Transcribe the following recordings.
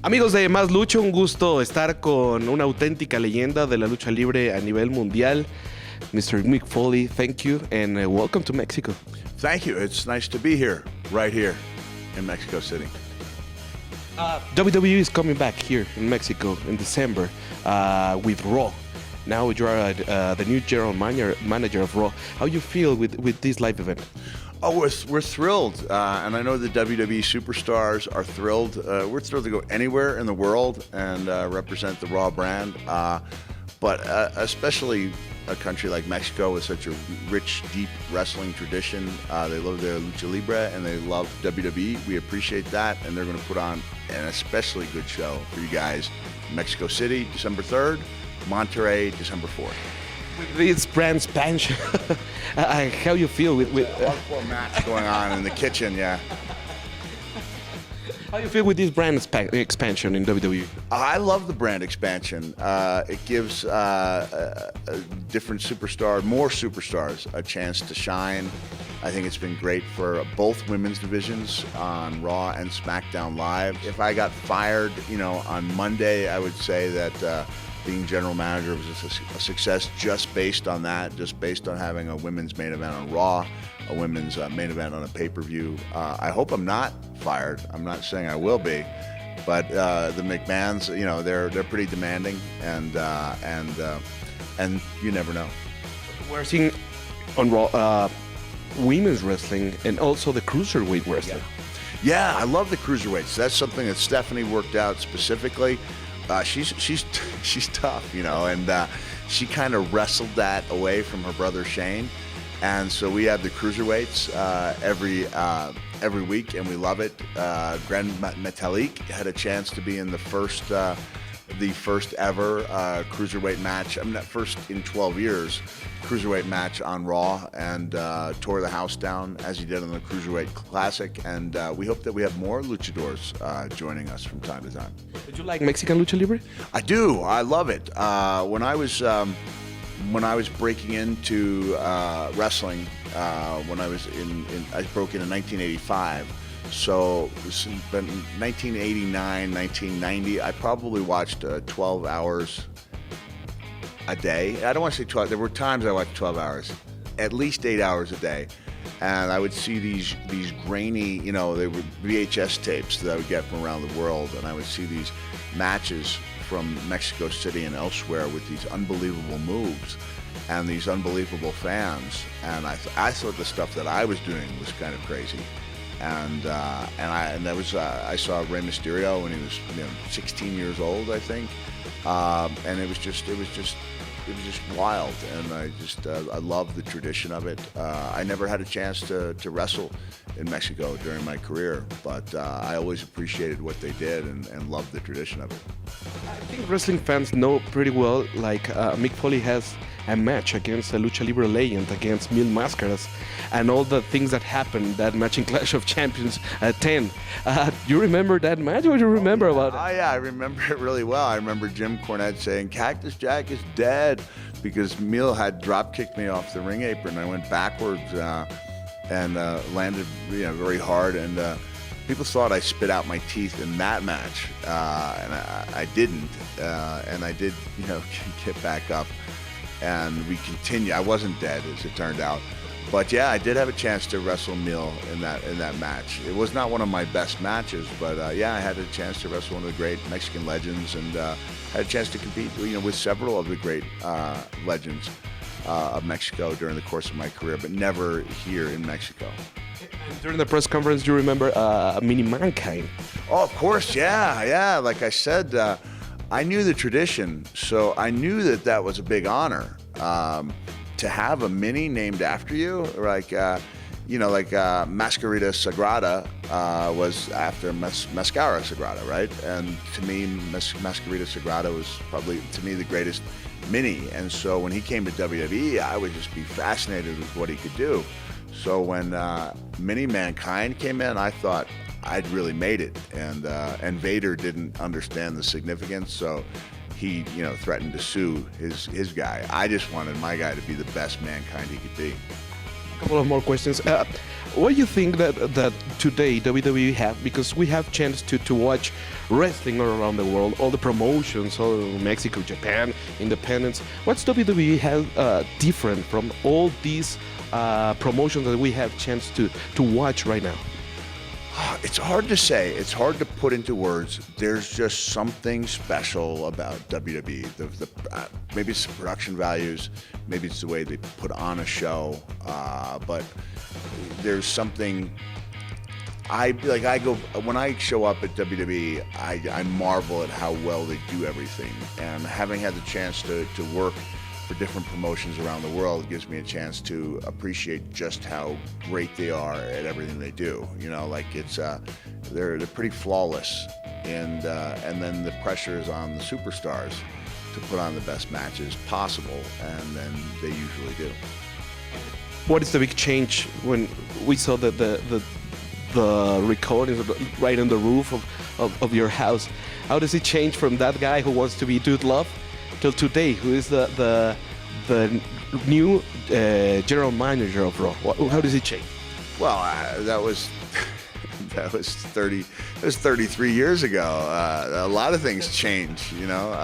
Amigos de Más Lucha, un gusto estar con una auténtica leyenda de la lucha libre a nivel mundial, Mr. Mick Foley. Thank you and welcome to Mexico. Thank you. It's nice to be here, right here in Mexico City. WWE is coming back here in Mexico in December with Raw. Now you are the new general manager of Raw. How you feel with this live event? Oh, we're thrilled, and I know the WWE superstars are thrilled. We're thrilled to go anywhere in the world and represent the Raw brand, but especially a country like Mexico with such a rich, deep wrestling tradition. They love their Lucha Libre and they love WWE. We appreciate that, and they're going to put on an especially good show for you guys. Mexico City, December 3rd, Monterrey, December 4th. With this brand expansion, how you feel with hardcore match going on in the kitchen, yeah. How you feel with this brand expansion in WWE? I love the brand expansion. It gives different superstars, more superstars, a chance to shine. I think it's been great for both women's divisions on Raw and SmackDown Live. If I got fired, on Monday, I would say that being general manager was a success just based on that, just based on having a women's main event on Raw, a women's main event on a pay-per-view. I hope I'm not fired. I'm not saying I will be, but the McMahons, they're pretty demanding, and you never know. We're seeing on Raw women's wrestling and also the cruiserweight wrestling. Yeah, I love the cruiserweights. That's something that Stephanie worked out specifically. She's tough, and she kind of wrestled that away from her brother Shane, and so we have the cruiserweights every week, and we love it. Grand Metalik had a chance to be in the first ever cruiserweight match. I mean, not first in 12 years. Cruiserweight match on Raw, and tore the house down as he did on the Cruiserweight Classic, and we hope that we have more luchadors joining us from time to time. Did you like Mexican Lucha Libre? I do. I love it. When I was breaking into wrestling, when I was I broke in 1985. So it's been 1989, 1990. I probably watched 12 hours a day. I don't want to say 12. There were times I watched 12 hours, at least 8 hours a day, and I would see these grainy, they were VHS tapes that I would get from around the world, and I would see these matches from Mexico City and elsewhere with these unbelievable moves and these unbelievable fans, and I thought the stuff that I was doing was kind of crazy. I saw Rey Mysterio when he was 16 years old, I think, and it was just wild, and I love the tradition of it. I never had a chance to wrestle in Mexico during my career, but I always appreciated what they did and loved the tradition of it. I think wrestling fans know pretty well, like Mick Foley has a match against a Lucha Libre legend, against Mil Máscaras, and all the things that happened, that match in Clash of Champions 10. Do you remember that match? What do you remember about it? Oh, yeah, I remember it really well. I remember Jim Cornette saying, "Cactus Jack is dead," because Mil had drop-kicked me off the ring apron. I went backwards and landed very hard, and people thought I spit out my teeth in that match, and I didn't, and I did get back up, and we continued. I wasn't dead, as it turned out, but yeah, I did have a chance to wrestle Mil in that match. It was not one of my best matches, but yeah, I had a chance to wrestle one of the great Mexican legends, and had a chance to compete with several of the great legends of Mexico during the course of my career, but never here in Mexico. During the press conference, do you remember Mini Mankind? Oh, of course, yeah. Like I said, I knew the tradition, so I knew that was a big honor. To have a mini named after you, like Mascarita Sagrada was after Mascara Sagrada, right? And to me, Mascarita Sagrada was probably, to me, the greatest mini. And so when he came to WWE, I would just be fascinated with what he could do. So when Mini Mankind came in, I thought I'd really made it. And Vader didn't understand the significance, so he, threatened to sue his guy. I just wanted my guy to be the best Mankind he could be. couple of more questions. What do you think that today WWE have? Because we have chance to watch wrestling all around the world, all the promotions, all Mexico, Japan, independence. What's WWE have different from all these promotions that we have chance to watch right now? It's hard to say. It's hard to put into words. There's just something special about WWE. Maybe it's the production values, maybe it's the way they put on a show, but there's something. When I show up at WWE, I marvel at how well they do everything. And having had the chance to work for different promotions around the world gives me a chance to appreciate just how great they are at everything they do. You know, like they're pretty flawless, and then the pressure is on the superstars to put on the best matches possible, and then they usually do. What is the big change when we saw the recordings right on the roof of your house? How does it change from that guy who wants to be Dude Love till today, who is the new general manager of Raw? How does it change? Well, that was 33 years ago. A lot of things changed, you know.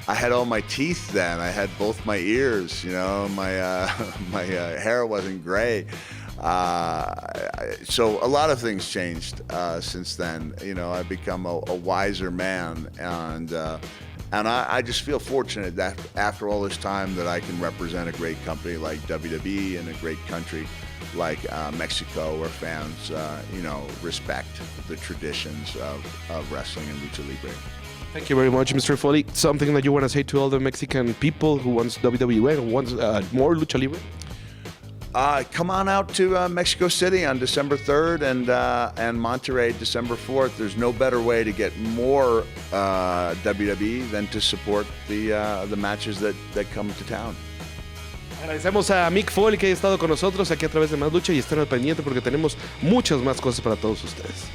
I had all my teeth then. I had both my ears, you know. My hair wasn't gray. So a lot of things changed since then. You know, I've become a wiser man, and I just feel fortunate that after all this time that I can represent a great company like WWE and a great country like Mexico, where fans, you know, respect the traditions of wrestling and Lucha Libre. Thank you very much, Mr. Foley. Something that you want to say to all the Mexican people who wants WWE, who wants more Lucha Libre? Come on out to Mexico City on December 3rd and Monterrey December 4th. There's no better way to get more WWE than to support the matches that come to town. Agradecemos a Mick Foley que haya estado con nosotros aquí a través de Más Lucha y estén al pendiente porque tenemos muchas más cosas para todos ustedes.